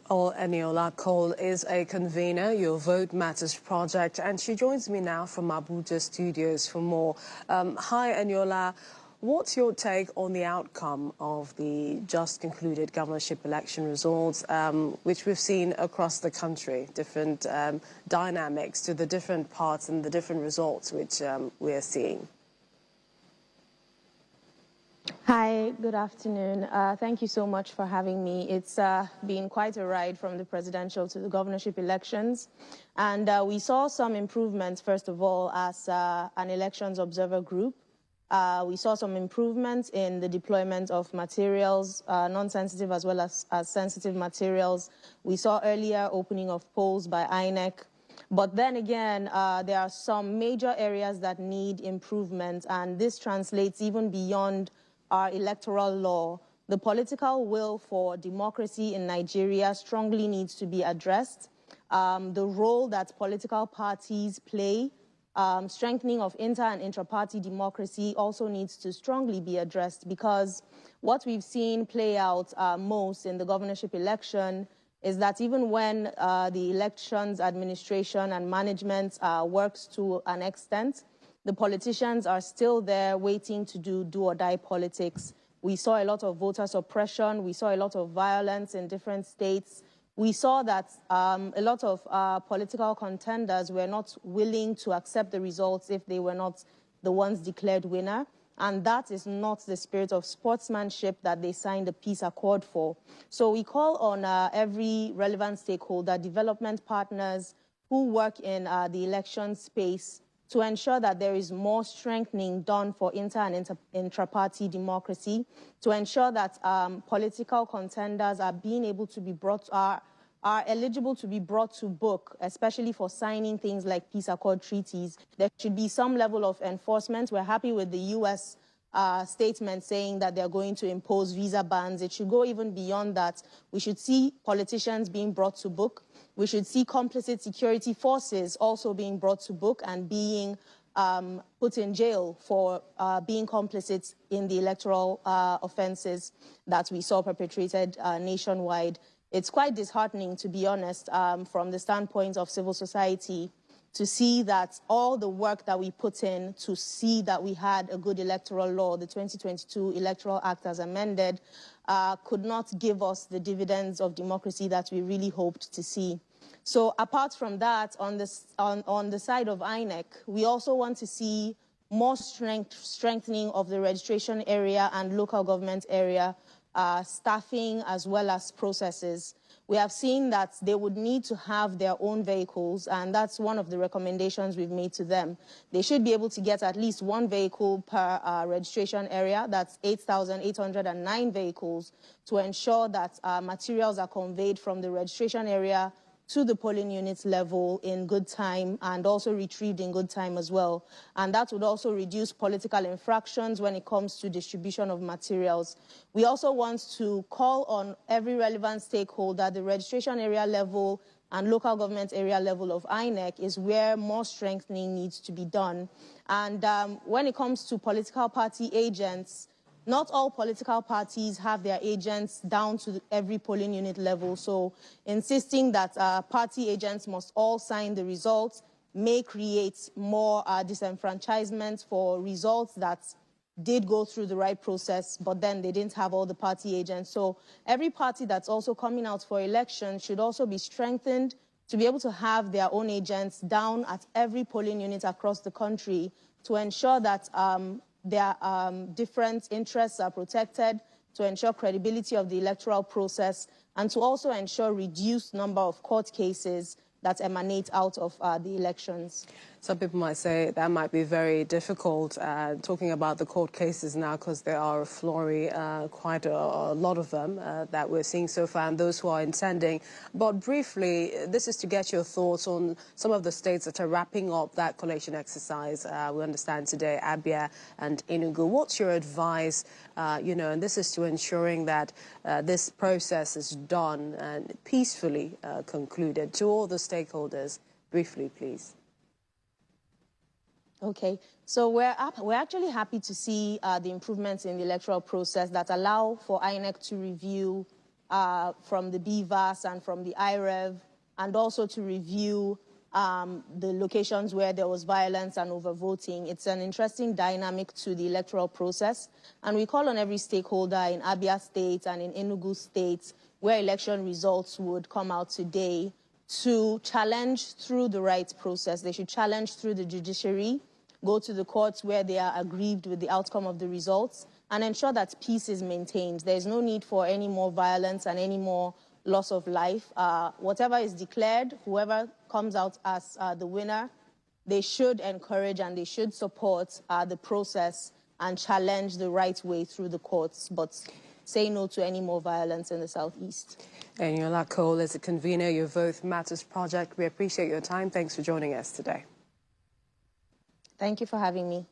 Eniola Cole is a convener, Your Vote Matters project, and she joins me now from Abuja studios for more. Hi, Eniola. What's your take on the outcome of the just concluded governorship election results, which we've seen across the country, different dynamics to the different parts and the different results which we're seeing? Hi, good afternoon. Thank you so much for having me. It's been quite a ride from the presidential to the governorship elections. And we saw some improvements, first of all, as an elections observer group. We saw some improvements in the deployment of materials, non-sensitive as well as sensitive materials. We saw earlier opening of polls by INEC. But then again, there are some major areas that need improvement, and this translates even beyond our electoral law. The political will for democracy in Nigeria strongly needs to be addressed. The role that political parties play, strengthening of inter- and intra-party democracy also needs to strongly be addressed, because what we've seen play out most in the governorship election is that even when the elections administration and management works to an extent, the politicians are still there waiting to do or die politics. We saw a lot of voter suppression. We saw a lot of violence in different states. We saw that a lot of political contenders were not willing to accept the results if they were not the ones declared winner. And that is not the spirit of sportsmanship that they signed a peace accord for. So we call on every relevant stakeholder, development partners who work in the election space, to ensure that there is more strengthening done for inter- and intra-party democracy, to ensure that political contenders are being able to be are eligible to be brought to book, especially for signing things like peace accord treaties. There should be some level of enforcement. We're happy with the U.S. Statement saying that they're going to impose visa bans. It should go even beyond that. We should see politicians being brought to book. We should see complicit security forces also being brought to book and being put in jail for being complicit in the electoral offenses that we saw perpetrated nationwide. It's quite disheartening, to be honest, from the standpoint of civil society, to see that all the work that we put in to see that we had a good electoral law, the 2022 Electoral Act as amended, could not give us the dividends of democracy that we really hoped to see. So apart from that, on the side of INEC, we also want to see more strengthening of the registration area and local government area, staffing as well as processes. We have seen that they would need to have their own vehicles, and that's one of the recommendations we've made to them. They should be able to get at least one vehicle per registration area. That's 8,809 vehicles, to ensure that materials are conveyed from the registration area to the polling units level in good time, and also retrieved in good time as well. And that would also reduce political infractions when it comes to distribution of materials. We also want to call on every relevant stakeholder. The registration area level and local government area level of INEC is where more strengthening needs to be done. And when it comes to political party agents, not all political parties have their agents down to every polling unit level. So insisting that party agents must all sign the results may create more disenfranchisement for results that did go through the right process, but then they didn't have all the party agents. So every party that's also coming out for election should also be strengthened to be able to have their own agents down at every polling unit across the country, to ensure that their different interests are protected, to ensure credibility of the electoral process, and to also ensure reduced number of court cases that emanate out of the elections. Some people might say that might be very difficult, talking about the court cases now, because there are a flurry, quite a lot of them that we're seeing so far, and those who are intending. But briefly, this is to get your thoughts on some of the states that are wrapping up that collation exercise. We understand today, Abia and Enugu. What's your advice, and this is to ensuring that this process is done and peacefully concluded, to all the stakeholders? Briefly, please. Okay, so we're actually happy to see the improvements in the electoral process that allow for INEC to review from the BVAS and from the IREV, and also to review the locations where there was violence and overvoting. It's an interesting dynamic to the electoral process. And we call on every stakeholder in Abia State and in Enugu State, where election results would come out today, to challenge through the right process. They should challenge through the judiciary, go to the courts where they are aggrieved with the outcome of the results, and ensure that peace is maintained. There is no need for any more violence and any more loss of life. Whatever is declared, whoever comes out as the winner, they should encourage and they should support the process and challenge the right way through the courts, but say no to any more violence in the Southeast. Eniola Cole is the convener of Your Vote Matters Project. We appreciate your time. Thanks for joining us today. Thank you for having me.